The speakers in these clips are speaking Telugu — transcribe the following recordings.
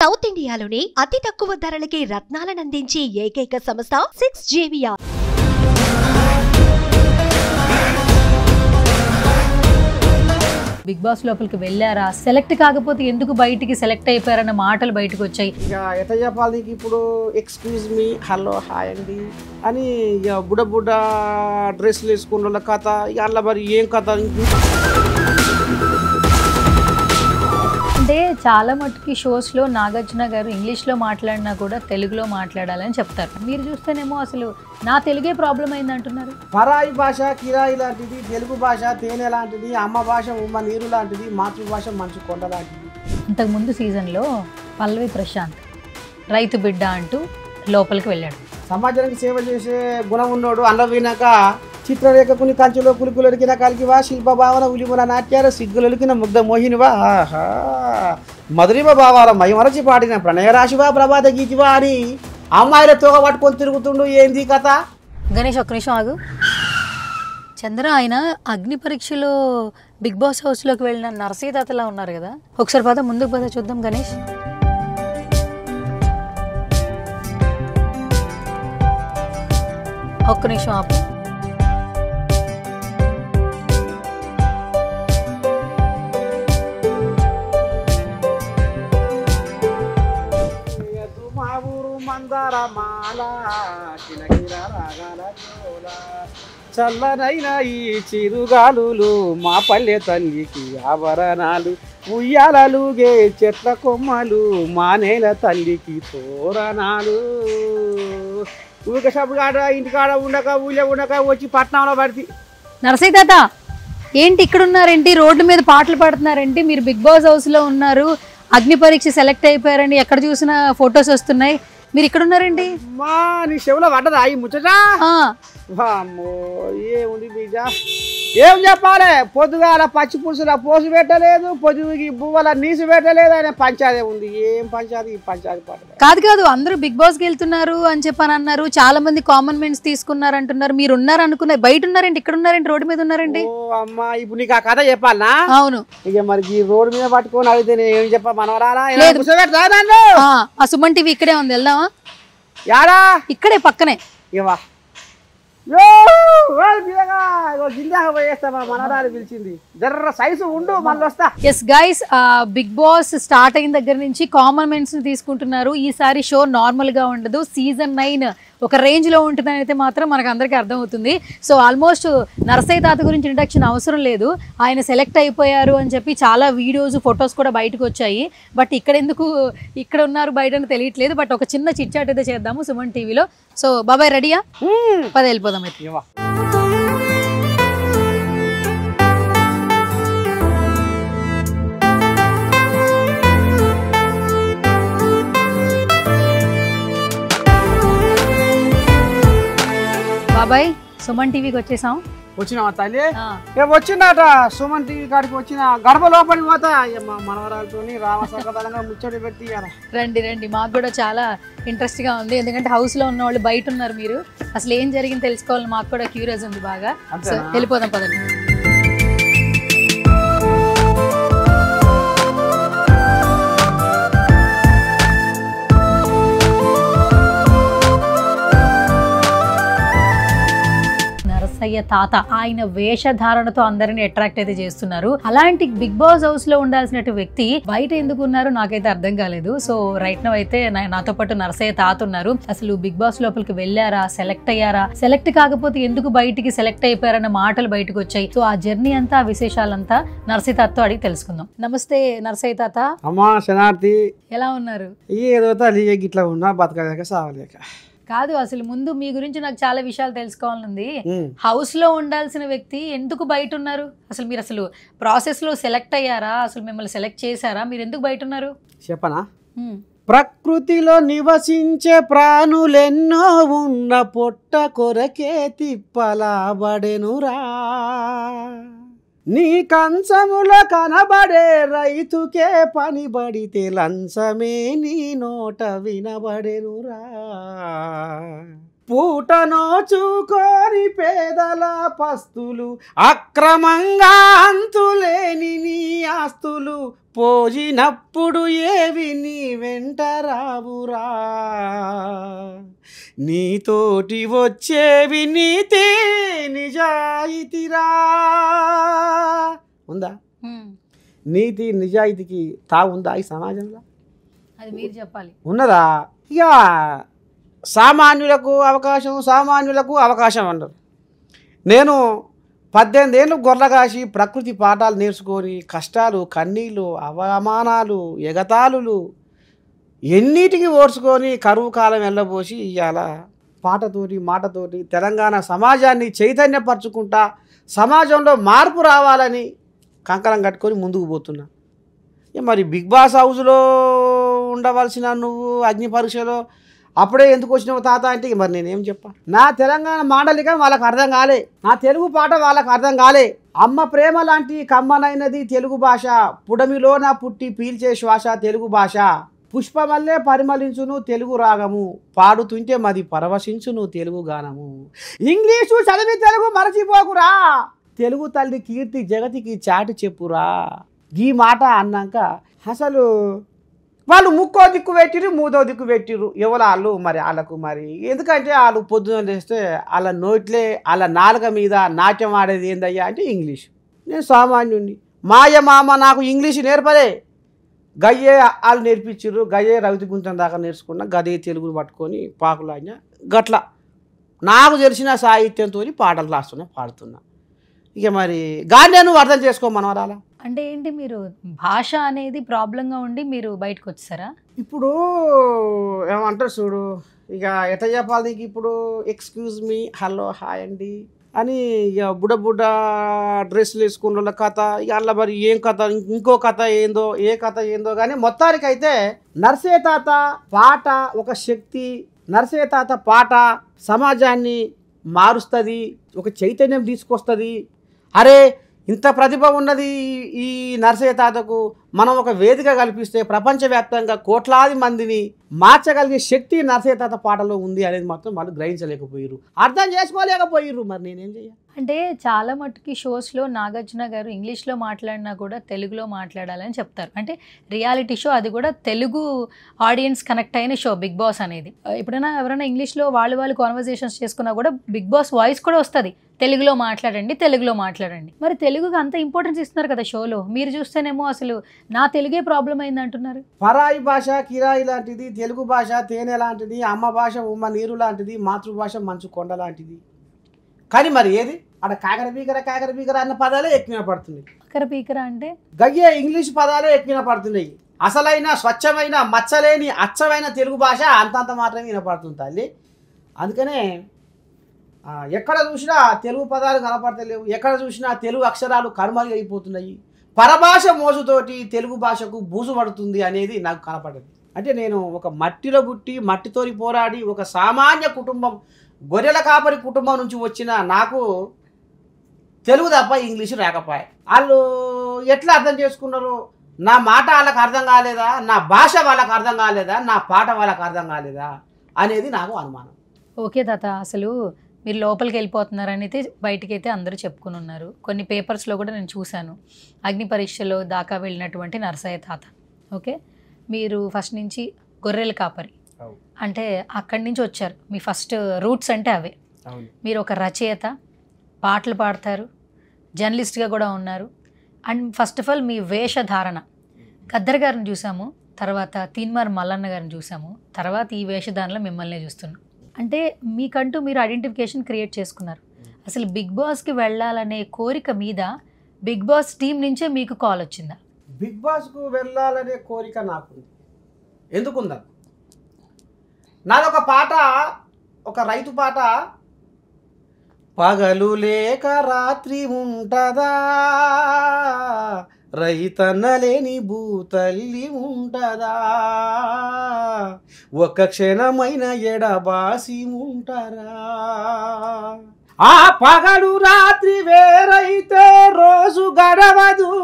సౌత్ ఇండియాలోని అతి తక్కువ ధరలకి రత్నాలనందించే ఏకైక సంస్థ 6JVR. బిగ్ బాస్ లోపలికి వెళ్ళారా, సెలెక్ట్ కాకపోతే ఎందుకు బయటికి సెలెక్ట్ అయిపోయారన్న మాటలు బయటకు వచ్చాయి. ఇక ఎట చెప్పాలి ఇప్పుడు ఎక్స్క్యూజ్ మీ హలో హాయ్ అండి అని ఇక బుడ్డ డ్రెస్సులు వేసుకున్న కథ ఇక అలా మరి ఏం కథ. అంటే చాలా మట్టుకి షోస్లో నాగార్జున గారు ఇంగ్లీష్లో మాట్లాడినా కూడా తెలుగులో మాట్లాడాలని చెప్తారు. మీరు చూస్తేనేమో అసలు నా తెలుగే ప్రాబ్లం అయింది అంటున్నారు. పరాయి భాష కిరాయి లాంటిది, తెలుగు భాష తేనె లాంటిది, అమ్మ భాష ఉమ్మ నీరు లాంటిది, మాతృభాష మంచు కొండ లాంటిది. అంతకుముందు సీజన్లో పల్లవి ప్రశాంత్ రైతు బిడ్డ అంటూ లోపలికి వెళ్ళాడు. సమాజానికి సేవ చేసే గుణం ఉన్నోడు అన్న వినాక చిత్రరేఖకుని కంచెలో కులికులొలికిన కలిగివా, శిల్ప భావన ఉలిముల నాట్యాల సిగ్గులొలికిన ముగ్ధ మోహినివా, ఆహా మధురిమ భావాల మైమరచి పాడిన ప్రణయరాశివా, ప్రభాత గీతివా అని అమ్మాయిల తోగ పట్టుకొని తిరుగుతుండు. ఏంది కథ? గణేష్ ఒక్క నిమిషం ఆగు. చంద్ర ఆయన అగ్ని పరీక్షలో బిగ్ బాస్ హౌస్లోకి వెళ్ళిన నరసీతాతలా ఉన్నారు కదా, ఒకసారి పద ముందుకు పద చూద్దాం. గణేష్ ఒక్క నిమిషం ఆపు. చల్లనైన ఈ చిరుగాలులు మా పల్లె తల్లికి ఆభరణాలు, ఉయ్యాలలుగే చెట్ల కొమ్మలు మా నేల తల్లికి తోరణాలు. ఊరిక సబ్బుగాడ ఇంటికాడ ఉండక ఊళ్ళో ఉండక వచ్చి పట్నంలో పడితే. నరసీతాత ఏంటి ఇక్కడ ఉన్నారేంటి, రోడ్డు మీద పాటలు పాడుతున్నారేంటి? మీరు బిగ్ బాస్ హౌస్లో ఉన్నారు, అగ్ని పరీక్ష సెలెక్ట్ అయిపోయారని ఎక్కడ చూసినా ఫొటోస్ వస్తున్నాయి, మీరు ఇక్కడ ఉన్నారేంటి? మా నీ చెవులో పడ్డదా ఈ ముచ్చట? వామ్మో ఏముంది బీజా, ఏం చెప్పాలి? పొద్దుగాల పచ్చి పులుసుల పోసు పెట్టలేదు, పొద్దుకి బువ్వల నీసు పెట్టలేదు, ఆయన పంచాదే ఉంది. ఏం పంచాది? ఈ పంచాది పాట కాదు అందరూ బిగ్ బాస్కి వెళ్తున్నారు అని చెప్పని అన్నారు, చాలా మంది కామన్ మెన్స్ తీసుకున్నారు అంటున్నారు. మీరు ఉన్నారు అనుకున్నారు, బయట ఉన్నారేంటి, ఇక్కడ ఉన్నారేంటి, రోడ్డు మీద ఉన్నారేంటి? ఓ అమ్మా ఇప్పుడు నీకు ఆ కథ చెప్పాలనా? అవును. ఇక మరి ఈ రోడ్డు మీద పట్టుకొని అడిగితే నేను ఏం చెప్పా? మనవరాలా ఆ సుమన్ టీవీ ఇక్కడే ఉంది, వెళ్దామా? యాడా? ఇక్కడే పక్కనే. ఇవా మనవరాలు పిలిచింది, జర్ర సైజు ఉండు మళ్ళీ వస్తా. Yes guys, Bigg Boss start అయిన దగ్గర నుంచి కామన్ మెన్స్ ని తీసుకుంటున్నారు. ఈసారి షో నార్మల్ గా ఉండదు, సీజన్ 9 ఒక రేంజ్ లో ఉంటుందని అయితే మాత్రం మనకు అందరికీ అర్థమవుతుంది. సో ఆల్మోస్ట్ నరసయ్య తాత గురించి ఇంట్రడక్షన్ అవసరం లేదు, ఆయన సెలెక్ట్ అయిపోయారు అని చెప్పి చాలా వీడియోస్ ఫొటోస్ కూడా బయటకు వచ్చాయి. బట్ ఇక్కడ ఎందుకు ఇక్కడ ఉన్నారు బయట అని తెలియట్లేదు. బట్ ఒక చిన్న చిట్ చాట్ అయితే చేద్దాము సుమన్ టీవీలో. సో బాబాయ్ రెడీయా? పద వెళ్ళిపోదాం అయితే. బాబాయ్ సుమన్ టీవీకి వచ్చేసాం. వచ్చినావా తల్లి? వచ్చిందట సుమన్ టీవీ కాడికి వచ్చిన గడప లోపలికి పోతా మనవరాలతో రామసంగా ముచ్చడి పెట్టి. రండి రండి, మాకు కూడా చాలా ఇంట్రెస్ట్ గా ఉంది, ఎందుకంటే హౌస్ లో ఉన్న వాళ్ళు బయట ఉన్నారు, మీరు అసలు ఏం జరిగింది తెలుసుకోవాలని మాకు కూడా క్యూరియస్ ఉంది బాగా. వెళ్ళిపోదాం పదండి. నరసయ్య తాత ఆయన వేషధారణతో అందరిని అట్రాక్ట్ అయితే చేస్తున్నారు. అలాంటి బిగ్ బాస్ హౌస్ లో ఉండాల్సిన వ్యక్తి బయట ఎందుకు ఉన్నారు నాకైతే అర్థం కాలేదు. సో రైట్ నౌ అయితే నాతో పాటు నరసయ్య తాత ఉన్నారు. అసలు బిగ్ బాస్ లోపలికి వెళ్ళారా, సెలెక్ట్ అయ్యారా, సెలెక్ట్ కాకపోతే ఎందుకు బయటికి సెలెక్ట్ అయిపోయారన్న మాటలు బయటకు వచ్చాయి. సో ఆ జర్నీ అంతా, ఆ విశేషాలంతా నరసయ్య తాతతో అడిగి తెలుసుకుందాం. నమస్తే నరసయ్య తాత. అమ్మా శనార్థి, ఎలా ఉన్నారు? ఏదో తల్లి గిట్లా ఉన్నా బతకలేక సావలేక. కాదు, అసలు ముందు మీ గురించి నాకు చాలా విషయాలు తెలుసుకోవాలనుంది. హౌస్ లో ఉండాల్సిన వ్యక్తి ఎందుకు బయట ఉన్నారు? అసలు మీరు అసలు ప్రాసెస్ లో సెలెక్ట్ అయ్యారా, అసలు మిమ్మల్ని సెలెక్ట్ చేశారా, మీరు ఎందుకు బయట ఉన్నారు? చెప్పనా? ప్రకృతిలో నివసించే ప్రాణులెన్నో ఉన్న పొట్ట కొరకే తిప్పలాబడెనురా, నీ కంచములో కనబడే రైతుకే పనిబడితే లంచమే నీ నోట వినబడెనురా, పూటనో చూకోని పేదల పస్తులు, అక్రమంగా అంతులేని నీ ఆస్తులు పోజినప్పుడు ఏవి నీ వెంట రావురా, నీతోటి వచ్చేవి నీతి నిజాయితీరా. ఉందా నీతి నిజాయితీకి తాగుందా ఈ సమాజంలో? అది మీరు చెప్పాలి. ఉన్నదా? ఇక సామాన్యులకు అవకాశం అన్నారు. నేను 18 ఏళ్ళు గొర్రెగాసి ప్రకృతి పాఠాలు నేర్చుకొని కష్టాలు, కన్నీళ్ళు, అవమానాలు, ఎగతాళులు ఎన్నిటికీ ఓర్చుకొని కరువు కాలం వెళ్ళబోసి ఇవాళ పాటతోటి మాటతోటి తెలంగాణ సమాజాన్ని చైతన్యపరచుకుంటా సమాజంలో మార్పు రావాలని కంకణం కట్టుకొని ముందుకు పోతున్నా. మరి బిగ్ బాస్ హౌస్లో ఉండవలసిన నువ్వు అగ్ని పరీక్షలో అప్పుడే ఎందుకు వచ్చినావు తాత అంటే మరి నేనేం చెప్పా? నా తెలంగాణ మాండలికం వాళ్ళకి అర్థం కాలే, నా తెలుగు పాట వాళ్ళకి అర్థం కాలే. అమ్మ ప్రేమ లాంటి కమ్మనైనది తెలుగు భాష, పుడమిలోన పుట్టి పీల్చే శ్వాస తెలుగు భాష, పుష్పమల్లే పరిమళించును తెలుగు రాగము, పాడుతుంటే మది పరవశించును తెలుగు గానము. ఇంగ్లీషు చదివి తెలుగు మరచిపోకురా, తెలుగు తల్లి కీర్తి జగతికి చాటి చెప్పురా. ఈ మాట అన్నాక అసలు వాళ్ళు ముక్కో దిక్కు పెట్టిరు, మూడో దిక్కు పెట్టిరు. ఎవరు మరి వాళ్ళకు మరి ఎందుకంటే వాళ్ళు పొద్దున లేస్తే వాళ్ళ నోట్లే వాళ్ళ నాలుక మీద నాట్యం ఆడేది ఏందయ్యా అంటే ఇంగ్లీష్. నేను సామాన్యుడిని, మామ నాకు ఇంగ్లీష్ నేర్పలే, గయ్యే వాళ్ళు నేర్పించారు. గయ్యే రవితి గుంతం దాకా నేర్చుకున్నా, గదే తెలుగుని పట్టుకొని పాకులాడినా గట్ల నాకు తెలిసిన సాహిత్యంతో పాటలు రాస్తున్నా, పాడుతున్నా. ఇక మరి గాంధీ నువ్వు అర్థం చేసుకోమనవరాలా అంటే ఏంటి, మీరు భాష అనేది ప్రాబ్లంగా ఉండి మీరు బయటకు వచ్చారా? ఇప్పుడు ఏమంటారు చూడు, ఇక ఎట్లా చెప్పాలి నీకు ఇప్పుడు, ఎక్స్క్యూజ్ మీ, హలో, హాయ్ అండి అని ఇక బుడ్డ డ్రెస్సులు వేసుకున్న వాళ్ళ కథ, ఇక అలా మరి ఏం కథ, ఇంకో కథ ఏందో, ఏ కథ ఏందో కానీ మొత్తానికైతే నర్సయ్య తాత పాట ఒక శక్తి. నర్సయ్య తాత పాట సమాజాన్ని మారుస్తుంది, ఒక చైతన్యం తీసుకొస్తుంది. అరే ఇంత ప్రతిభ ఉన్నది ఈ నర్సయ్య తాతకు, మనం ఒక వేదిక కల్పిస్తే ప్రపంచవ్యాప్తంగా కోట్లాది మందిని మార్చగలిగే శక్తి నర్సయ్య తాత పాటలో ఉంది అనేది మాత్రం వాళ్ళు గ్రహించలేకపోయారు, అర్థం చేసుకోలేకపోయారు. మరి నేనేం చెయ్యాలి? అంటే చాలా మట్టుకి షోస్లో నాగార్జున గారు ఇంగ్లీష్లో మాట్లాడినా కూడా తెలుగులో మాట్లాడాలని చెప్తారు. అంటే రియాలిటీ షో, అది కూడా తెలుగు ఆడియన్స్ కనెక్ట్ అయిన షో బిగ్ బాస్ అనేది. ఎప్పుడైనా ఎవరైనా ఇంగ్లీష్లో వాళ్ళు కాన్వర్జేషన్స్ చేసుకున్నా కూడా బిగ్ బాస్ వాయిస్ కూడా వస్తుంది, తెలుగులో మాట్లాడండి. మరి తెలుగుకి అంత ఇంపార్టెన్స్ ఇస్తున్నారు కదా షోలో, మీరు చూస్తేనేమో అసలు నా తెలుగే ప్రాబ్లం అయింది అంటున్నారు. పరాయి భాష కిరాయి లాంటిది, తెలుగు భాష తేనె లాంటిది, అమ్మ భాష ఉమ్మ నీరు లాంటిది, మాతృభాష మంచు కొండ లాంటిది. కానీ మరి ఏది అక్కడ కాకర బీకర అన్న పదాలే ఎక్కువ పడుతున్నాయి. కాకర పీకర అంటే గయ్యే ఇంగ్లీష్ పదాలే ఎక్కువ పడుతున్నాయి. అసలైన స్వచ్ఛమైన మచ్చలేని అచ్చమైన తెలుగు భాష అంతంత మాత్రమే వినపడుతుంది తల్లి. అందుకనే ఎక్కడ చూసినా తెలుగు పదాలు కనపడతలేవు, ఎక్కడ చూసినా తెలుగు అక్షరాలు కర్మలు అయిపోతున్నాయి. పరభాష మోజుతోటి తెలుగు భాషకు బూజు పడుతుంది అనేది నాకు కనపడదు. అంటే నేను ఒక మట్టిలో పుట్టి మట్టితోని పోరాడి ఒక సామాన్య కుటుంబం, గొర్రెల కాపరి కుటుంబం నుంచి వచ్చిన నాకు తెలుగు తప్ప ఇంగ్లీషు రాకపోయా. వాళ్ళు ఎట్లా అర్థం చేసుకున్నారు? నా మాట వాళ్ళకి అర్థం కాలేదా, నా భాష వాళ్ళకి అర్థం కాలేదా, నా పాట వాళ్ళకి అర్థం కాలేదా అనేది నాకు అనుమానం. ఓకే తాత, అసలు మీరు లోపలికి వెళ్ళిపోతున్నారని అయితే బయటికైతే అందరూ చెప్పుకుని ఉన్నారు. కొన్ని పేపర్స్లో కూడా నేను చూశాను, అగ్ని పరీక్షలో దాకా వెళ్ళినటువంటి నర్సయ్య తాత. ఓకే, మీరు ఫస్ట్ నుంచి గొర్రెల కాపరి అంటే అక్కడి నుంచి వచ్చారు, మీ ఫస్ట్ రూట్స్ అంటే అవే. మీరు ఒక రచయిత, పాటలు పాడతారు, జర్నలిస్ట్గా కూడా ఉన్నారు. అండ్ ఫస్ట్ ఆఫ్ ఆల్ మీ వేషధారణ, గద్దర్ గారిని చూసాము, తర్వాత తీన్మార్ మల్లన్న గారిని చూసాము, తర్వాత ఈ వేషధారణలో మిమ్మల్ని చూస్తున్నాం. అంటే మీకంటూ మీరు ఐడెంటిఫికేషన్ క్రియేట్ చేసుకున్నారు. అసలు బిగ్ బాస్కి వెళ్ళాలనే కోరిక మీద బిగ్ బాస్ టీం నుంచే మీకు కాల్ వచ్చిందా? బిగ్ బాస్కు వెళ్ళాలనే కోరిక నాకుంది. ఎందుకుందా? నాదొక పాట, ఒక రైతు పాట, పగలు లేక రాత్రి ఉంటదా, రైతన్న లేని భూతల్లి ఉంటదా, ఒక క్షణమైన ఎడబాసి ఉంటారా, ఆ పగలు రాత్రి వేరైతే రోజు గడవదు,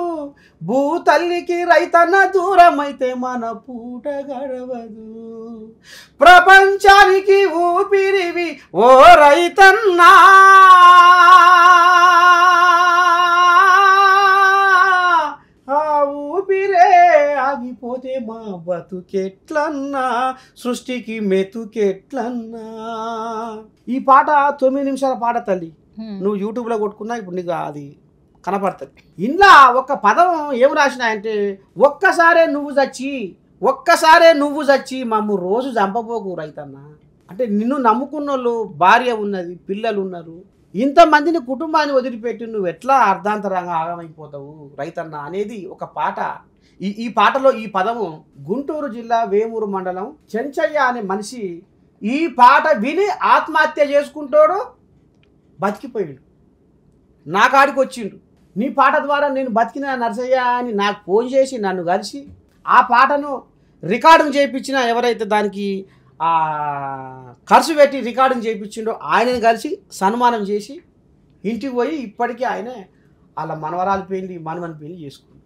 భూతల్లికి రైతన్న దూరమైతే మన పూట గడవదు, ప్రపంచానికి ఊపిరివి ఓ రైతన్నా, ఆ ఊపిరే బతుకెట్లన్నా సృష్టికి మెతుకెట్లన్నా. ఈ పాట 9 నిమిషాల పాట తల్లి. నువ్వు యూట్యూబ్లో కొట్టుకున్నా ఇప్పుడు నీకు అది కనపడుతుంది. ఇంట్లో ఒక పదం ఏం రాసినా అంటే ఒక్కసారే నువ్వు చచ్చి మమ్ము రోజు చంపబోకు రైతన్నా. అంటే నిన్ను నమ్ముకున్న వాళ్ళు భార్య ఉన్నది, పిల్లలు ఉన్నారు, ఇంతమందిని కుటుంబాన్ని వదిలిపెట్టి నువ్వు ఎట్లా అర్ధాంతరంగా ఆగమైపోతావు రైతన్న అనేది ఒక పాట. ఈ పాటలో ఈ పదము గుంటూరు జిల్లా వేమూరు మండలం చెంచయ్య అనే మనిషి ఈ పాట విని ఆత్మహత్య చేసుకుంటాడు, బతికిపోయాడు. నా కాడికి వచ్చిండు, నీ పాట ద్వారా నేను బతికిన నర్సయ్య అని నాకు ఫోన్ చేసి నన్ను కలిసి ఆ పాటను రికార్డింగ్ చేయించిన ఎవరైతే దానికి ఖర్చు పెట్టి రికార్డింగ్ చేయించిండో ఆయనని కలిసి సన్మానం చేసి ఇంటికి పోయి ఇప్పటికీ ఆయన వాళ్ళ మనవరాలు పెళ్ళి మనవని పెళ్ళి చేసుకున్నాడు.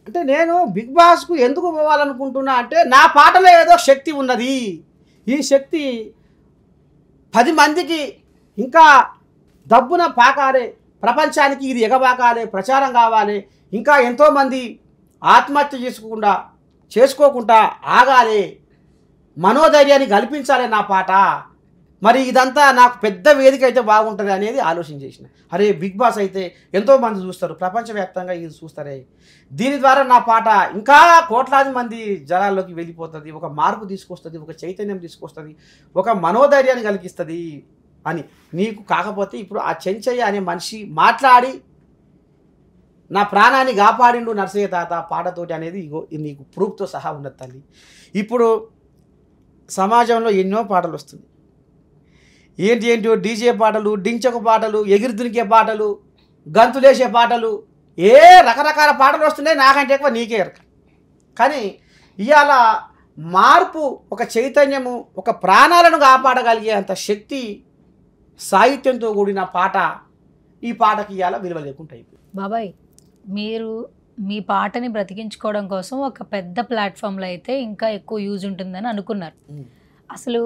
అంటే నేను బిగ్ బాస్కు ఎందుకు పోవాలనుకుంటున్నా అంటే నా పాటలో ఏదో శక్తి ఉన్నది. ఈ శక్తి 10 మందికి ఇంకా దబ్బున పాకాలే, ప్రపంచానికి ఇది ఎగబాకాలే, ప్రచారం కావాలి, ఇంకా ఎంతోమంది ఆత్మహత్య చేసుకోకుండా ఆగాలి, మనోధైర్యాన్ని కల్పించాలి నా పాట. మరి ఇదంతా నాకు పెద్ద వేదిక అయితే బాగుంటుంది అనేది ఆలోచన చేసిన. అరే బిగ్ బాస్ అయితే ఎంతోమంది చూస్తారు, ప్రపంచవ్యాప్తంగా ఇది చూస్తారే, దీని ద్వారా నా పాట ఇంకా కోట్లాది మంది జనాల్లోకి వెళ్ళిపోతుంది, ఒక మార్పు తీసుకొస్తుంది, ఒక చైతన్యం తీసుకొస్తుంది, ఒక మనోధైర్యాన్ని కలిగిస్తుంది అని. నీకు కాకపోతే ఇప్పుడు ఆ చెంచయ్య అనే మనిషి మాట్లాడి నా ప్రాణాన్ని కాపాడిండు నర్సయ్య తాత పాటతోటి అనేది ఇగో నీకు ప్రూఫ్తో సహా ఉన్నది తల్లి. ఇప్పుడు సమాజంలో ఎన్నో పాటలు వస్తుంది, ఏంటో డీజే పాటలు, డించకు పాటలు, ఎగిరి దునికే పాటలు, గంతులేసే పాటలు, రకరకాల పాటలు వస్తున్నాయి. నాకంటే ఎక్కువ నీకే ఎరక. కానీ ఇవాళ మార్పు, ఒక చైతన్యము, ఒక ప్రాణాలను కాపాడగలిగే అంత శక్తి సాహిత్యంతో కూడిన పాట, ఈ పాటకి ఇవాళ విలువ లేకుండా అయిపోయింది. బాబాయ్, మీరు మీ పాటని బ్రతికించుకోవడం కోసం ఒక పెద్ద ప్లాట్ఫామ్లో అయితే ఇంకా ఎక్కువ యూజ్ ఉంటుందని అనుకున్నారు. అసలు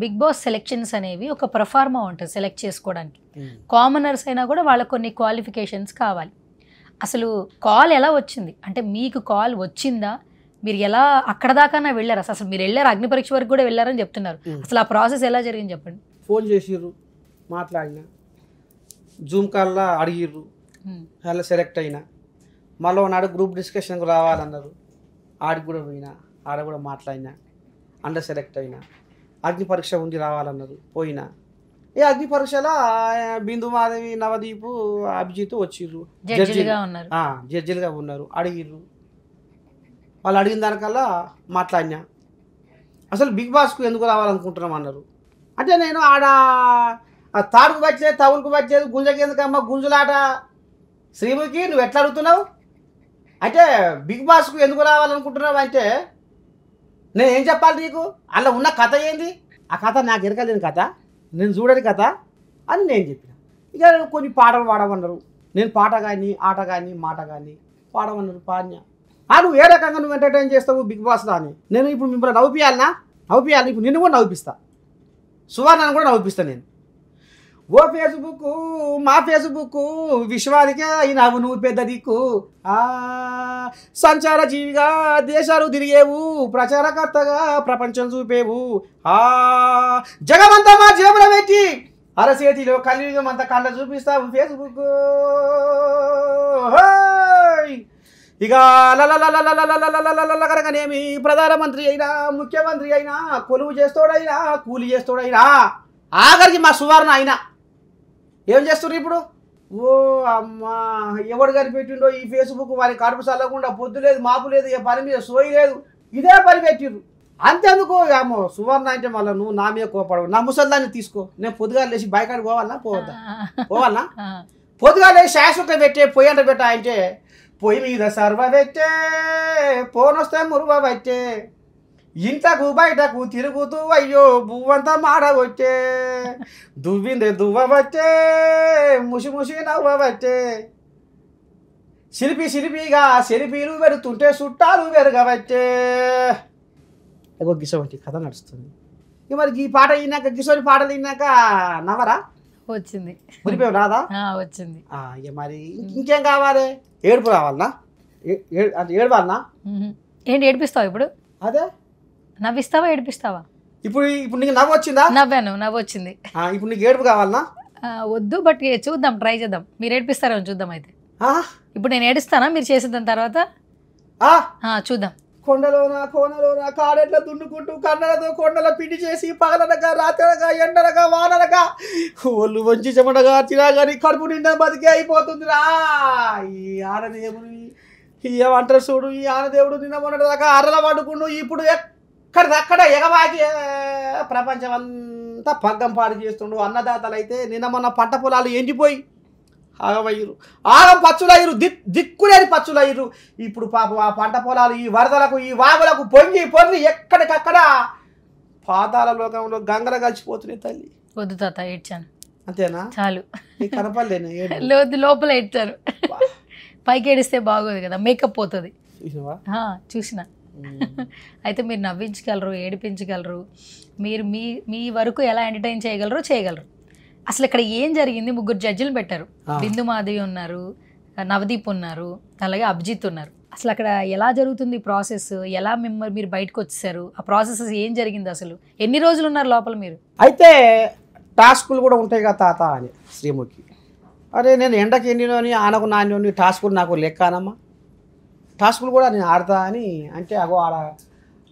బిగ్ బాస్ సెలెక్షన్స్ అనేవి ఒక ప్రొఫార్మా ఉంటుంది సెలెక్ట్ చేసుకోవడానికి. కామనర్స్ అయినా కూడా వాళ్ళకి కొన్ని క్వాలిఫికేషన్స్ కావాలి. అసలు కాల్ ఎలా వచ్చింది? అంటే మీకు కాల్ వచ్చిందా? మీరు ఎలా అక్కడ దాకా వెళ్ళారు? అసలు మీరు వెళ్ళారు, అగ్ని పరీక్ష వరకు కూడా వెళ్ళారని చెప్తున్నారు. అసలు ఆ ప్రాసెస్ ఎలా జరిగింది చెప్పండి. ఫోన్ చేసిర్రు, మాట్లాడినా, జూమ్ కాల్లో అడిగిర్రు, అలా సెలెక్ట్ అయినా. మళ్ళీ నాడు గ్రూప్ డిస్కషన్కి రావాలన్నారు, ఆడికి కూడా పోయినా, ఆడ కూడా మాట్లాడినా, అండర్ సెలెక్ట్ అయినా. అగ్ని పరీక్ష ఉంది రావాలన్నారు, పోయినా. ఈ అగ్ని పరీక్షలో బిందు మాధవి, నవదీపు, అభిజిత్ వచ్చిర్రు, జడ్జిలుగా ఉన్నారు, అడిగిర్రు. వాళ్ళు అడిగిన దానికల్లా మాట్లాడినా. అసలు బిగ్ బాస్కు ఎందుకు రావాలనుకుంటున్నాం అన్నారు. అంటే నేను ఆడ తాడుకు వచ్చలేదు, తవులకు వచ్చలేదు, గుంజకెందుకమ్మ గుంజులాట శ్రీముఖి, నువ్వు ఎట్లా అడుగుతున్నావు అంటే బిగ్ బాస్కు ఎందుకు రావాలనుకుంటున్నావు అంటే నేను ఏం చెప్పాలి నీకు? అలా ఉన్న కథ ఏంది? ఆ కథ నాకు ఎరకలేని కథ, నేను చూడని కథ అని నేను చెప్పిన. ఇక కొన్ని పాటలు పాడమన్నారు. నేను పాట కానీ, ఆట కానీ, మాట కానీ పాడమన్నారు, పాడినా. నువ్వు ఏ రకంగా నువ్వు ఎంటర్టైన్ చేస్తావు బిగ్ బాస్లో అని. నేను ఇప్పుడు మిమ్మల్ని నవ్వుపియాలనా? ఇప్పుడు నిన్ను కూడా నవ్వుపిస్తా, సువర్ణను కూడా నవ్వుపిస్తా నేను. ఓ ఫేస్బుక్, మా ఫేస్బుక్, విశ్వానికే అయినావు నువ్వు పెద్ద దిక్కు. సంచార జీవిగా దేశాలు తిరిగేవు, ప్రచారకర్తగా ప్రపంచం చూపేవు. జగమంతా మా జేబులో పెట్టి అరచేతిలో కలియుగం అంతా కళ్ళ చూపిస్తావు ఫేస్బుక్. ఇక కనుకనేమి ప్రధానమంత్రి అయినా, ముఖ్యమంత్రి అయినా, కొలువు చేస్తోడైనా, కూలి చేస్తోడైనా, ఆఖరికి మా సువర్ణ అయినా ఏం చేస్తున్నారు ఇప్పుడు? ఓ అమ్మా, ఎవడు కనిపెట్టిండో ఈ ఫేస్బుక్ వారి కడుపు చల్లకుండా, పొద్దు లేదు మాపు లేదు, ఏ పని మీద సోయి లేదు, ఇదే పని పెట్టిర్రు. అంతేందుకు అమ్మో సువర్ణ అంటే మళ్ళీ నువ్వు నా మీద కోపడవు, నా ముసల్దాన్ని తీసుకో, నేను పొద్దుగా లేచి బయకాడికి పోవాలన్నా పోవాలన్నా పొద్దుగా లేచి శాశ్వత పెట్టే పొయ్యి అంట పెట్టా అంటే పొయ్యి మీద సర్వ పెట్టే పోనొస్తే మురువ పెట్టే ఇంతకు బయటకు తిరుగుతూ అయ్యో బువ్వంతా మాడవచ్చే దువ్విందే దువ్వవచ్చే ముసి ముసి నవ్వవచ్చే శిల్పిగా సెల్ఫీలు పెడుతుంటే చుట్టాలు పెరగవచ్చే. ఏగో గిసోటి కథ నడుస్తుంది. ఇక మరి ఈ పాట విన్నాక, గిసోని పాటలు విన్నాక నవ్వరా? వచ్చింది. మురిపోయావు రాదా? వచ్చింది. ఇక మరి ఇంకేం కావాలి? ఏడుపు రావాలనా? అంటే ఏడవాలనా? ఏంటి ఏడిపిస్తావా ఇప్పుడు? అదే నవ్విస్తావా ఏడిపిస్తావా? ఇప్పుడు నీకు నవ్వు వచ్చిందా? నవ్వు వచ్చింది. ఇప్పుడు నీకు ఏడుపు కావాలనా? వద్దు, బట్ చూద్దాం, ట్రై చేద్దాం. మీరు ఏడిపిస్తారేమో చూద్దాం. అయితే ఇప్పుడు నేను ఏడుస్తానా మీరు చేసేదాని తర్వాత? చూద్దాం. కోనలోన కాడెట్ల దున్నుకుంటూ కన్నడతో కొండల పిండి చేసి పగలనగా రాత్రనగా ఎండనగా వాననగా ఒళ్ళు వంచి చెమటగా తినగాని కడుపు నిండా బతికే అయిపోతుందిరా ఈ ఆనదేవుడు. ఏమంటారు చూడు, ఈ ఆనదేవుడు నిన్న మొన్నటి దాకా అరల పడుకుండు, ఇప్పుడు ఎక్కడిదక్కడ ఎగవాకి ప్రపంచం అంతా పగ్గం పాడు చేస్తుండు. అన్నదాతలు అయితే నిన్న మొన్న పంట పొలాలు ఎండిపోయి ఆగమయ్యారు, ఆగం పచ్చులయ్యారు, దిక్కులేని పచ్చులయ్యారు. ఇప్పుడు పాపం ఆ పంట పొలాలు ఈ వరదలకు ఈ వాగులకు పొంగి ఎక్కడికక్కడ పాతాళ లోకంలో గంగలు కలిసిపోతున్నాయి. తల్లి వద్దు తాత, ఏడ్చాను అంతేనా, చాలు. కనపడలేను, లోపల ఏడ్చాను. పైకి ఏడిస్తే బాగోదు కదా, మేకప్ పోతుంది. చూసిన. అయితే మీరు నవ్వించగలరు, ఏడిపించగలరు, మీరు మీ వరకు ఎలా ఎంటర్టైన్ చేయగలరు. అసలు ఇక్కడ ఏం జరిగింది? 3 జడ్జిలు పెట్టారు. బిందు మాధవి ఉన్నారు, నవదీప్ ఉన్నారు, అలాగే అభిజిత్ ఉన్నారు. అసలు అక్కడ ఎలా జరుగుతుంది ప్రాసెస్? ఎలా మీరు బయటకు వచ్చేసారు? ఆ ప్రాసెస్ ఏం జరిగింది? అసలు ఎన్ని రోజులు ఉన్నారు లోపల మీరు? అయితే టాస్కులు కూడా ఉంటాయి కదా తాత అని శ్రీముఖి. అరే నేను ఎండకి ఎండినోని ఆనకు నాని టాస్కులు నాకు లెక్కనమ్మా, టాస్కులు కూడా నేను ఆడతా అని అంటే అగో ఆడ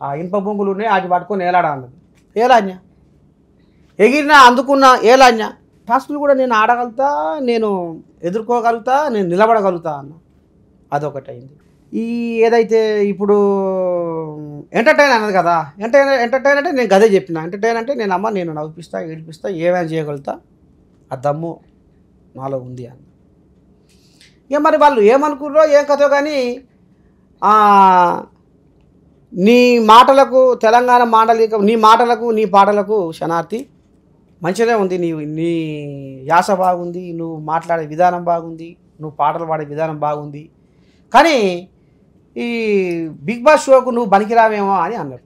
ఆ ఇనుప బొంగులు ఉన్నాయి, వాటి పట్టుకొని ఏలాడా అన్నది. ఏలాజ్ఞ ఎగిరినా అందుకున్నా ఏలాజ్ఞ. టాస్కులు కూడా నేను ఆడగలుగుతా, నేను ఎదుర్కోగలుగుతా, నేను నిలబడగలుగుతా అన్న. అదొకటి అయింది. ఈ ఏదైతే ఇప్పుడు ఎంటర్టైన్ అన్నది కదా, ఎంటర్టైన్ అంటే నేను గదే చెప్పిన. ఎంటర్టైన్ అంటే నేను నవ్విపిస్తా, ఏడిపిస్తా, ఏమైనా చేయగలుగుతా, ఆ దమ్ము నాలో ఉంది అన్న. ఇక మరి వాళ్ళు ఏమనుకుర్రో ఏం కథో కానీ నీ మాటలకు తెలంగాణ మాండలిక, నీ మాటలకు నీ పాటలకు శనార్థి మంచిగానే ఉంది. నీ యాస బాగుంది, నువ్వు మాట్లాడే విధానం బాగుంది, నువ్వు పాటలు పాడే విధానం బాగుంది, కానీ ఈ బిగ్ బాస్ షోకు నువ్వు పనికిరావేమో అని అన్నారు.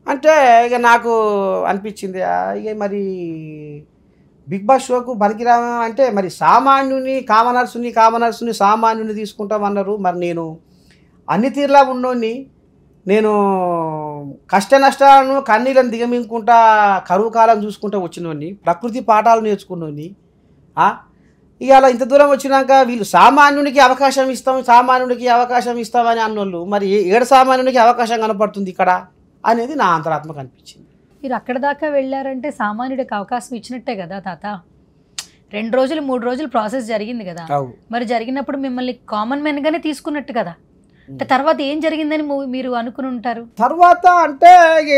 అంటే ఇక నాకు అనిపించింది, ఇక మరి బిగ్ బాస్ షోకు పనికిరావేమో అంటే మరి సామాన్యుని కామనర్సుని సామాన్యుని తీసుకుంటామన్నారు. మరి నేను అన్ని తీరులా ఉన్నోని, నేను కష్ట నష్టాలను కన్నీళ్ళని దిగమింగుకుంటా కరువు కాలం చూసుకుంటూ వచ్చినోని, ప్రకృతి పాఠాలు నేర్చుకున్నోని, ఇవాళ ఇంత దూరం వచ్చినాక వీళ్ళు సామాన్యునికి అవకాశం ఇస్తామని అన్నోళ్ళు మరి ఏడు సామాన్యునికి అవకాశం కనపడుతుంది ఇక్కడ అనేది నా అంతరాత్మకు అనిపించింది. మీరు అక్కడ దాకా వెళ్ళారంటే సామాన్యుడికి అవకాశం ఇచ్చినట్టే కదా తాత. 2 రోజులు 3 రోజులు ప్రాసెస్ జరిగింది కదా, మరి జరిగినప్పుడు మిమ్మల్ని కామన్ మెన్ గానే తీసుకున్నట్టు కదా. తర్వాత ఏం జరిగిందని మీరు అనుకుని ఉంటారు? తర్వాత అంటే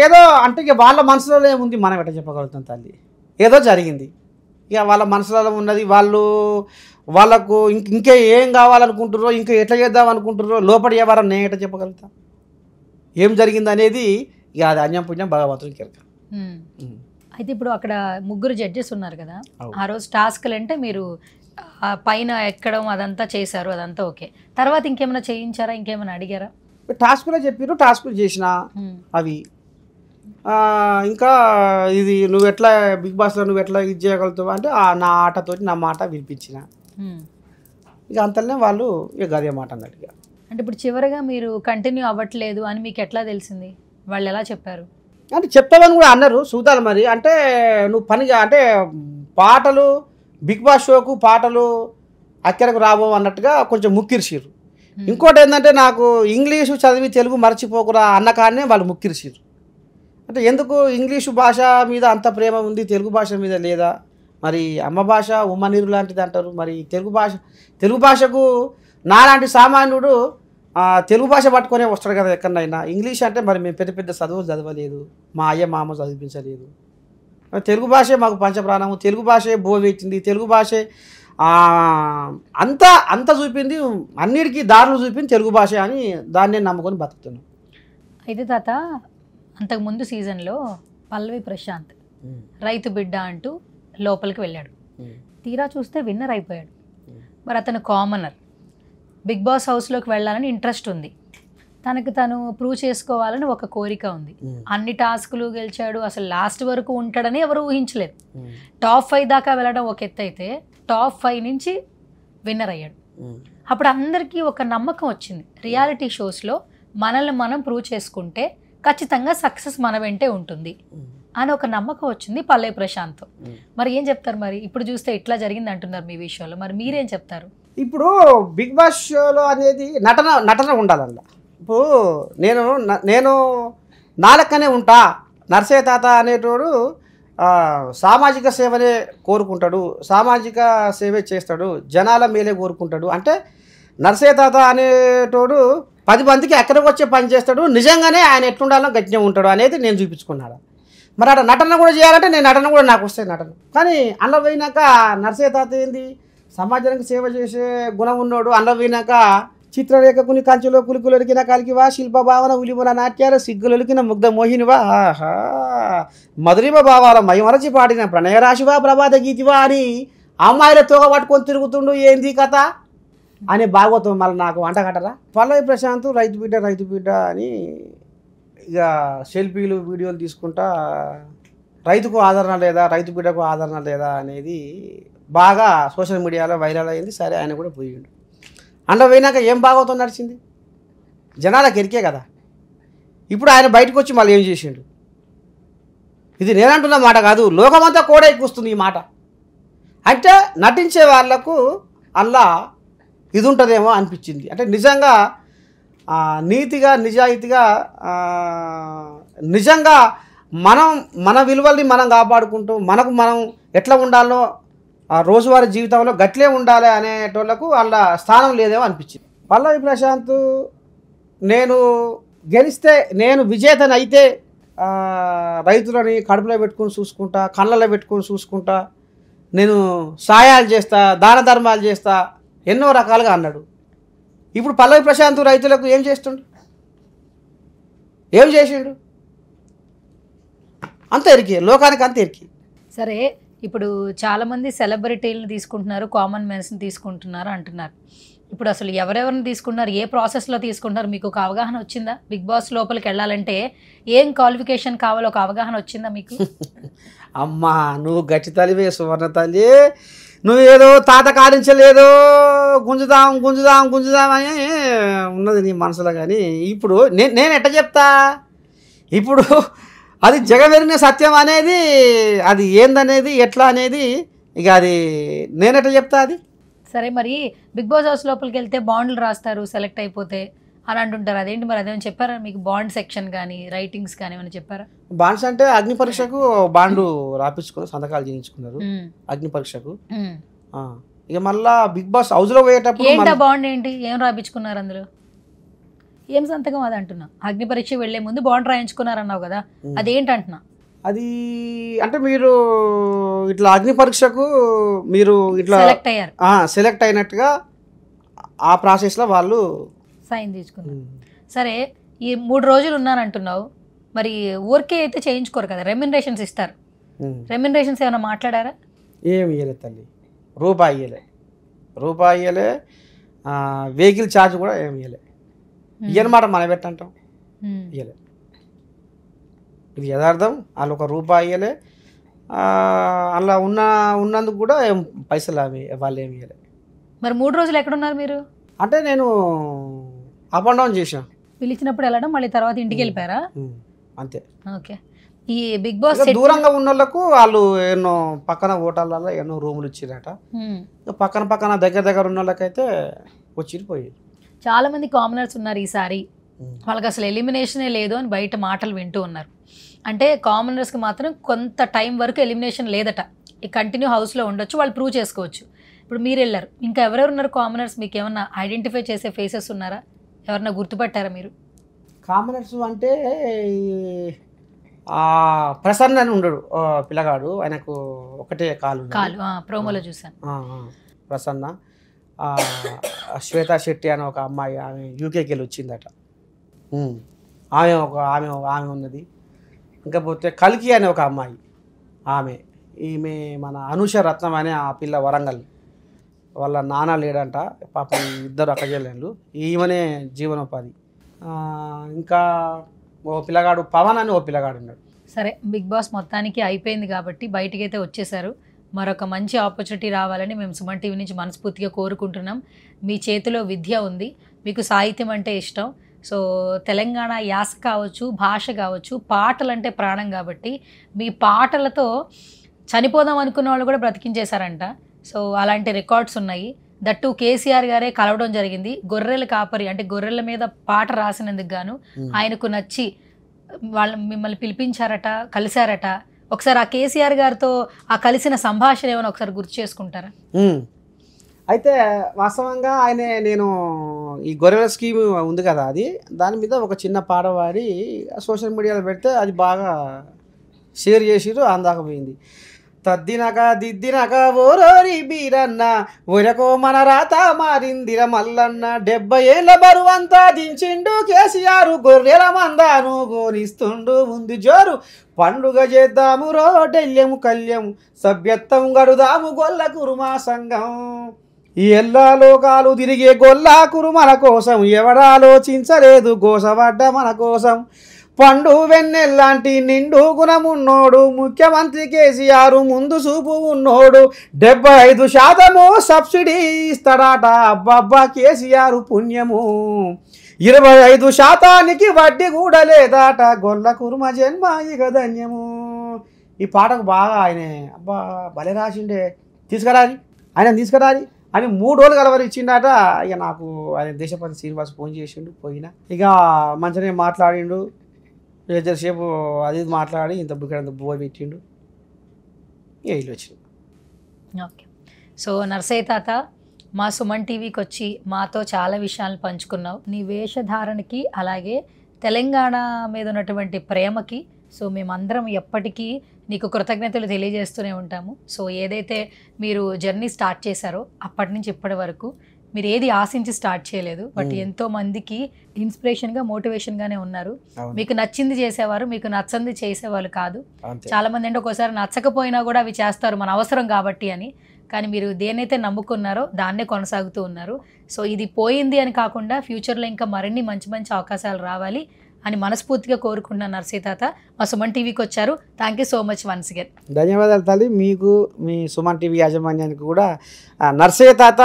ఏదో అంటే ఇక వాళ్ళ మనసులో ఏముంది మనం ఎట్లా చెప్పగలుగుతాం తల్లి. ఏదో జరిగింది, ఇక వాళ్ళ మనసులో ఉన్నది. వాళ్ళకు ఇంకే ఏం కావాలనుకుంటుర్రో, ఇంకా ఎట్లా చేద్దాం అనుకుంటుర్రో లోపడి ఎవరో నేను ఎట్లా చెప్పగలుగుతా ఏం జరిగింది అనేది. ఇక అది అన్యం పుణ్యం భగవంతుడికి కెరక. అయితే ఇప్పుడు అక్కడ 3 జడ్జెస్ ఉన్నారు కదా, ఆ రోజు టాస్క్లు అంటే మీరు పైన ఎక్కడం అదంతా చేశారు, అదంతా ఓకే. తర్వాత ఇంకేమైనా చేయించారా, ఇంకేమైనా అడిగారా? టాస్కులే చెప్పారు, టాస్కులు చేసిన అవి. ఇంకా ఇది నువ్వు ఎట్లా బిగ్ బాస్లో నువ్వు ఎట్లా ఇది చేయగలుగుతావు అంటే నా ఆటతోటి నా మాట వినిపించిన. ఇక అంతలోనే వాళ్ళు ఇక గదే మాట అన్నట్టుగా. అంటే ఇప్పుడు చివరిగా మీరు కంటిన్యూ అవ్వట్లేదు అని మీకు ఎట్లా తెలిసింది? వాళ్ళు ఎలా చెప్పారు? అంటే చెప్తామని కూడా అన్నారు, చూద్దాం మరి. అంటే నువ్వు పనిగా అంటే పాటలు బిగ్ బాస్ షోకు పాటలు అక్కరకు రాబో అన్నట్టుగా కొంచెం ముక్కిరిసిర్రు. ఇంకోటి ఏంటంటే నాకు ఇంగ్లీషు చదివి తెలుగు మర్చిపోకురా అన్న కాడనే వాళ్ళు ముక్కిరిసిర్రు. అంటే ఎందుకు ఇంగ్లీషు భాష మీద అంత ప్రేమ ఉంది, తెలుగు భాష మీద లేదా? మరి అమ్మ భాష ఉమ్మనీరు లాంటిది అంటారు. మరి తెలుగు భాషకు నాలాంటి సామాన్యుడు తెలుగు భాష పట్టుకొనే వస్తాడు కదా ఎక్కడైనా. ఇంగ్లీష్ అంటే మరి మేము పెద్ద చదువులు చదవలేదు, మా అయ్య మామ చదివించలేదు. తెలుగు భాషే మాకు పంచప్రాణము, తెలుగు భాషే బోవెచ్చింది, తెలుగు భాషే అంత చూపింది, అన్నిటికీ దారులు చూపింది తెలుగు భాష అని దాన్నే నమ్ముకొని బతుకుతున్నాం. అయితే తాత అంతకుముందు సీజన్లో పల్లవి ప్రశాంత్ రైతు బిడ్డ అంటూ లోపలికి వెళ్ళాడు, తీరా చూస్తే విన్నర్ అయిపోయాడు. మరి అతను కామనర్, బిగ్ బాస్ హౌస్లోకి వెళ్ళాలని ఇంట్రెస్ట్ ఉంది, తను ప్రూవ్ చేసుకోవాలని ఒక కోరిక ఉంది. అన్ని టాస్కులు గెలిచాడు, అసలు లాస్ట్ వరకు ఉంటాడని ఎవరు ఊహించలేదు. టాప్ 5 దాకా వెళ్ళడం ఒక ఎత్తు అయితే టాప్ 5 నుంచి విన్నర్ అయ్యాడు. అప్పుడు అందరికీ ఒక నమ్మకం వచ్చింది, రియాలిటీ షోస్లో మనల్ని మనం ప్రూవ్ చేసుకుంటే ఖచ్చితంగా సక్సెస్ మన వెంటే ఉంటుంది అని ఒక నమ్మకం వచ్చింది పల్లవి ప్రశాంత్. మరి ఏం చెప్తారు? మరి ఇప్పుడు చూస్తే ఇట్లా జరిగింది అంటున్నారు మీ విషయంలో, మరి మీరేం చెప్తారు? ఇప్పుడు బిగ్ బాస్ షోలో అనేది నటన ఉండాలన్న. ఇప్పుడు నేను నా లెక్కనే ఉంటా. నర్సయ్య తాత అనేటోడు సామాజిక సేవనే కోరుకుంటాడు, సామాజిక సేవే చేస్తాడు, జనాల మేలే కోరుకుంటాడు. అంటే నర్సయ్య తాత అనేటోడు 10 మందికి ఎక్కడికి వచ్చే పని చేస్తాడు, నిజంగానే ఆయన ఎట్లుండాలో గట్టిగా ఉంటాడు అనేది నేను చూపించుకున్నాడు. మరి అక్కడ నటన కూడా చేయాలంటే నేను నటన కూడా నాకు వస్తాయి నటన. కానీ అందులో పోయినాక నర్సయ్య తాత ఏంది, సమాజానికి సేవ చేసే గుణం ఉన్నాడు. అందులో పోయినాక చిత్రరేఖకుని కంచెలో కులికులొలికిన కలికివా, శిల్ప భావన ఉలిముల నాట్యాల సిగ్గులొలికిన ముగ్ధ మోహినివా, ఆహా మధురిమ భావాల మైమరచి పాడిన ప్రణయరాశివా ప్రభాత గీతివా అని అమ్మాయిల తోగ పట్టుకొని తిరుగుతుండు, ఏంది కథ అని భాగవతం మళ్ళీ నాకు వంట కట్టరా. పల్లవి ప్రశాంత్ రైతు బిడ్డ అని ఇక సెల్ఫీలు వీడియోలు తీసుకుంటా రైతుకు ఆదరణ లేదా, రైతు బిడ్డకు ఆదరణ లేదా అనేది బాగా సోషల్ మీడియాలో వైరల్ అయింది. సరే ఆయన కూడా పోయిండు. అందులో పోయినాక ఏం భాగవతం నడిచింది, జనాలకు ఎరికే కదా. ఇప్పుడు ఆయన బయటకు వచ్చి మళ్ళీ ఏం చేసిండు, ఇది నేనంటున్న మాట కాదు, లోకమంతా కూడా ఎక్కువస్తుంది ఈ మాట. అంటే నటించే వాళ్లకు అలా ఇది ఉంటుందేమో అనిపించింది. అంటే నిజంగా నీతిగా నిజాయితీగా నిజంగా మన విలువల్ని మనం కాపాడుకుంటూ మనకు మనం ఎట్లా ఉండాలో రోజువారీ జీవితంలో గట్లే ఉండాలి అనేటోళ్లకు వాళ్ళ స్థానం లేదేమో అనిపించింది. పల్లవి ప్రశాంత్ నేను గెలిస్తే, నేను విజేతని అయితే రైతులని కడుపులో పెట్టుకొని చూసుకుంటా, కళ్ళలో పెట్టుకొని చూసుకుంటా, నేను సాయాలు చేస్తా, దాన ధర్మాలు చేస్తా, ఎన్నో రకాలుగా అన్నాడు. ఇప్పుడు పల్లవి ప్రశాంత్ రైతులకు ఏం చేస్తుండు, ఏం చేసిండు? అంత ఎరికి, లోకానికి అంత ఎరికి. సరే, ఇప్పుడు చాలామంది సెలబ్రిటీలను తీసుకుంటున్నారు, కామన్ మెన్స్ని తీసుకుంటున్నారు అంటున్నారు. ఇప్పుడు అసలు ఎవరెవరిని తీసుకుంటున్నారు, ఏ ప్రాసెస్లో తీసుకుంటున్నారు, మీకు ఒక అవగాహన వచ్చిందా? బిగ్ బాస్ లోపలికి వెళ్ళాలంటే ఏం క్వాలిఫికేషన్ కావాలో ఒక అవగాహన వచ్చిందా మీకు? అమ్మా నువ్వు గట్టి తల్లివే సువర్ణ తల్లి, నువ్వేదో తాత కాడించలేదో గుంజుదాం అని ఉన్నది నీ మనసులో. కానీ ఇప్పుడు నేను ఎట్ట చెప్తా, ఇప్పుడు అది జగమెరిగిన సత్యం అనేది, అది ఏందనేది ఎట్లా అనేది ఇక అది నేనెట్లా చెప్తా అది. సరే, మరి బిగ్ బాస్ హౌస్ లోపలికి వెళ్తే బాండ్లు రాస్తారు సెలెక్ట్ అయిపోతే అని అంటుంటారు, అదేంటి మరి? అదేమైనా చెప్పారా మీకు? బాండ్ సెక్షన్ కానీ రైటింగ్స్ కానీ ఏమైనా చెప్పారా? బాండ్స్ అంటే అగ్ని పరీక్షకు బాండు రాపించుకుని సంతకాలు చేయించుకున్నారు అగ్ని పరీక్షకు. ఇక మళ్ళా బిగ్ బాస్ హౌస్ లో పోయేటప్పుడు ఏంటా బాండ్ ఏంటి, ఏం రాపించుకున్నారు అందులో, ఏం సంతకం అది అంటున్నా? అగ్ని పరీక్ష వెళ్లే ముందు బాండ్ రాయించుకున్నారన్నావు కదా, అదేంటి అంటున్నా? అది అంటే మీరు ఇట్లా అగ్ని పరీక్షకు మీరు ఇట్లా సెలెక్ట్ అయ్యారు, సెలెక్ట్ అయినట్టుగా ఆ ప్రాసెస్లో వాళ్ళు సైన్ తీసుకున్నారు. సరే, ఈ 3 రోజులు ఉన్నానంటున్నావు, మరి ఊరికే అయితే చేయించుకోరు కదా, రెమ్యునరేషన్స్ ఇస్తారు. రెమ్యునరేషన్స్ ఏమైనా మాట్లాడారా? ఏమి ఇయ్యలే తల్లి, రూపాయి ఇయ్యలే. వెహికల్ ఛార్జ్ కూడా ఏమి ఇయ్యలే. ఇయ్యనమాట మనం పెట్టంటాం, ఇయ్యలే. ఇది యథార్థం. వాళ్ళు ఒక రూపాయి ఇయ్యలే. అలా ఉన్నందుకు కూడా పైసలు వాళ్ళు ఏమి ఇయ్యలే. మరి 3 రోజులు ఎక్కడున్నారు మీరు? అంటే నేను అప్ అండ్ డౌన్ చేసాను. పిలిచినప్పుడు వెళ్ళడం, మళ్ళీ తర్వాత ఇంటికి వెళ్ళిపోయారా? అంతే. ఓకే. ఈ బిగ్ బాస్ దూరంగా ఉన్న వాళ్ళకు వాళ్ళు ఎన్నో పక్కన హోటళ్ళలో ఎన్నో రూములు ఇచ్చిరట. పక్కన దగ్గర ఉన్న వాళ్ళకైతే వచ్చిపోయి. చాలా మంది కామనర్స్ ఉన్నారు ఈసారి, వాళ్ళకి అసలు ఎలిమినేషనే లేదు అని బయట మాటలు వింటూ ఉన్నారు. అంటే కామనర్స్కి మాత్రం కొంత టైం వరకు ఎలిమినేషన్ లేదట, ఈ కంటిన్యూ హౌస్లో ఉండొచ్చు, వాళ్ళు ప్రూవ్ చేసుకోవచ్చు. ఇప్పుడు మీరు వెళ్ళారు, ఇంకా ఎవరెవరు ఉన్నారు కామనర్స్? మీకు ఏమన్నా ఐడెంటిఫై చేసే ఫేసెస్ ఉన్నారా? ఎవరన్నా గుర్తుపట్టారా మీరు? కామనర్స్ అంటే ప్రసన్న అని ఉండడు పిల్లగాడు, ఆయనకు ఒకటే కాలు ప్రోమోలో చూసాను. ప్రసన్న. శ్వేతా శెట్టి అనే ఒక అమ్మాయి, ఆమె యూకేకి వెళ్ళి వచ్చిందట. ఆమె ఉన్నది. ఇంకపోతే కల్కి అనే ఒక అమ్మాయి, ఈమె మన అనూష రత్నం అనే ఆ పిల్ల, వరంగల్. వాళ్ళ నాన్న లేడంట పాపం, 2 అక్కజెల్లెళ్ళు. ఈమెనే జీవనోపాధి. ఇంకా ఓ పిల్లగాడు పవన్ అని ఓ పిల్లగాడు ఉన్నాడు. సరే, బిగ్ బాస్ మొత్తానికి అయిపోయింది కాబట్టి బయటికి అయితే వచ్చేసారు. మరొక మంచి ఆపర్చునిటీ రావాలని మేము సుమన్ టీవీ నుంచి మనస్ఫూర్తిగా కోరుకుంటున్నాం. మీ చేతిలో విద్య ఉంది, మీకు సాహిత్యం అంటే ఇష్టం. సో తెలంగాణ యాస కావచ్చు, భాష కావచ్చు, పాటలంటే ప్రాణం కాబట్టి మీ పాటలతో చనిపోదాం అనుకున్న వాళ్ళు కూడా బ్రతికించేశారంట. సో అలాంటి రికార్డ్స్ ఉన్నాయి. దట్టు కేసీఆర్ గారే కలవడం జరిగింది. గొర్రెల కాపరి అంటే గొర్రెల మీద పాట రాసినందుకు గాను ఆయనకు నచ్చి వాళ్ళు మిమ్మల్ని పిలిపించారట, కలిశారట. ఒకసారి ఆ కేసీఆర్ గారితో ఆ కలిసిన సంభాషణ ఏమైనా ఒకసారి గుర్తు చేసుకుంటారా? అయితే వాస్తవంగా నేను ఈ గొర్రెల స్కీమ్ ఉంది కదా, అది దాని మీద ఒక చిన్న పాట పాడి సోషల్ మీడియాలో పెడితే అది బాగా షేర్ చేసిరు, అందాకపోయింది. తద్దినక దిద్దినక ఓరోరి బీరన్న ఒరకో మన రాత మారిందిర మల్లన్న 70 ఏళ్ళ బరువంతా దించిండు కేసీఆర్ గొర్రెల మందాను గోనిస్తుండు ముందు జోరు పండుగ చేద్దాము రోడ్డెల్యము కళ్యము సభ్యత్వం గడుదాము గొల్ల కురుమా సంఘం ఈ ఎల్లా లోకాలు తిరిగే గొల్లా కురుమల కోసం ఎవడాలోచించలేదు గోసపడ్డ మన కోసం పండు వెన్నెల్లాంటి నిండు గుణమున్నోడు ముఖ్యమంత్రి కేసీఆర్ ముందు చూపు ఉన్నోడు 75% సబ్సిడీ ఇస్తాడట అబ్బబ్బా కేసీఆర్ పుణ్యము 25% వడ్డీ కూడా లేదాట గొల్ల కుర్మ జన్మ ఇక ధన్యము. ఈ పాటకు బాగా ఆయన అబ్బా భలే రాసిండే, తీసుకురాలి ఆయన తీసుకురాలి అని 3 రోజులు కలవరి ఇచ్చిండట. ఇక నాకు ఆయన దేశపతి శ్రీనివాస్ ఫోన్ చేసిండు, పోయినా ఇక మంచిగానే మాట్లాడిండు, సేపు అది మాట్లాడి ఇంత బుక్కడ బువ్వ పెట్టిండు, ఇక ఇల్లు వచ్చిండు. ఓకే. సో నర్సయ్య తాత, మా సుమన్ టీవీకి వచ్చి మాతో చాలా విషయాలు పంచుకున్నావు. నీ వేషధారణకి అలాగే తెలంగాణ మీద ఉన్నటువంటి ప్రేమకి సో మేమందరం ఎప్పటికీ నీకు కృతజ్ఞతలు తెలియజేస్తూనే ఉంటాము. సో ఏదైతే మీరు జర్నీ స్టార్ట్ చేశారో అప్పటి నుంచి ఇప్పటి వరకు మీరు ఏది ఆశించి స్టార్ట్ చేయలేదు, బట్ ఎంతో మందికి ఇన్స్పిరేషన్గా మోటివేషన్గానే ఉన్నారు. మీకు నచ్చింది చేసేవారు, మీకు నచ్చంది చేసేవాళ్ళు కాదు. చాలా మంది అంటే ఒక్కోసారి నచ్చకపోయినా కూడా అవి చేస్తారు మన అవసరం కాబట్టి అని, కానీ మీరు దేనైతే నమ్ముకున్నారో దాన్నే కొనసాగుతూ ఉన్నారు. సో ఇది పోయింది అని కాకుండా ఫ్యూచర్లో ఇంకా మరిన్ని మంచి మంచి అవకాశాలు రావాలి అని మనస్ఫూర్తిగా కోరుకుంటున్నాను. నర్సయ్య తాత మా సుమన్ టీవీకి వచ్చారు, thank you so much once again. ధన్యవాదాలు తల్లి. మీకు మీ సుమన్ టీవీ యాజమాన్యానికి కూడా. నర్సయ్య తాత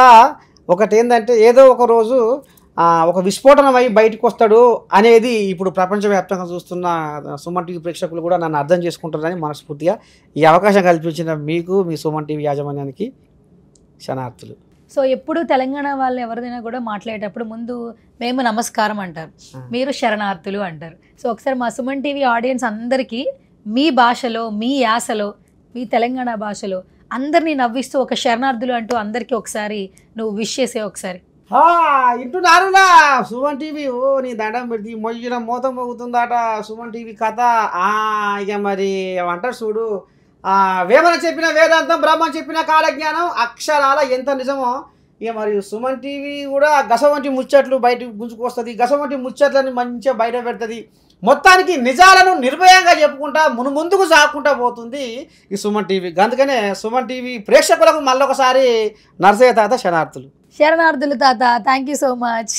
ఒకటి ఏంటంటే ఏదో ఒక రోజు ఒక విస్ఫోటనం అయి బయటకు వస్తాడు అనేది ఇప్పుడు ప్రపంచవ్యాప్తంగా చూస్తున్న సుమన్ టీవీ ప్రేక్షకులు కూడా నన్ను అర్థం చేసుకుంటారని మనస్ఫూర్తిగా ఈ అవకాశం కల్పించిన మీకు మీ సుమన్ టీవీ యాజమాన్యానికి శనార్థులు. సో ఎప్పుడు తెలంగాణ వాళ్ళు ఎవరిదైనా కూడా మాట్లాడేటప్పుడు ముందు మేము నమస్కారం అంటారు, మీరు శరణార్థులు అంటారు. సో ఒకసారి మా సుమన్ టీవీ ఆడియన్స్ అందరికీ మీ భాషలో, మీ యాసలో, మీ తెలంగాణ భాషలో అందరినీ నవ్విస్తూ ఒక శరణార్థులు అంటూ అందరికీ ఒకసారి నువ్వు విష్ చేసే ఒకసారి. ఇంటున్నారులా సుమన్ టీవీ, ఓ నీ దండం పెడితే మొయ్యిన మోతం మోగుతుందట సుమన్ టీవీ కథ. ఇక మరి ఏమంటారు చూడు, వేమన చెప్పిన వేదాంతం, బ్రహ్మం చెప్పిన కాలజ్ఞానం అక్షరాల ఎంత నిజమో. ఇక మరి సుమన్ టీవీ కూడా గస వంటి ముచ్చట్లు బయటకు గుంజుకొస్తుంది, గస వంటి ముచ్చట్లని మంచిగా బయట పెడుతుంది. మొత్తానికి నిజాలను నిర్భయంగా చెప్పుకుంటా ముందుకు సాగుకుంటా పోతుంది ఈ సుమన్ టీవీ. అందుకనే సుమన్ టీవీ ప్రేక్షకులకు మళ్ళొకసారి నర్సయ్య తాత శరణార్థులు. శరణార్థులు తాత, థ్యాంక్ యూ సో మచ్.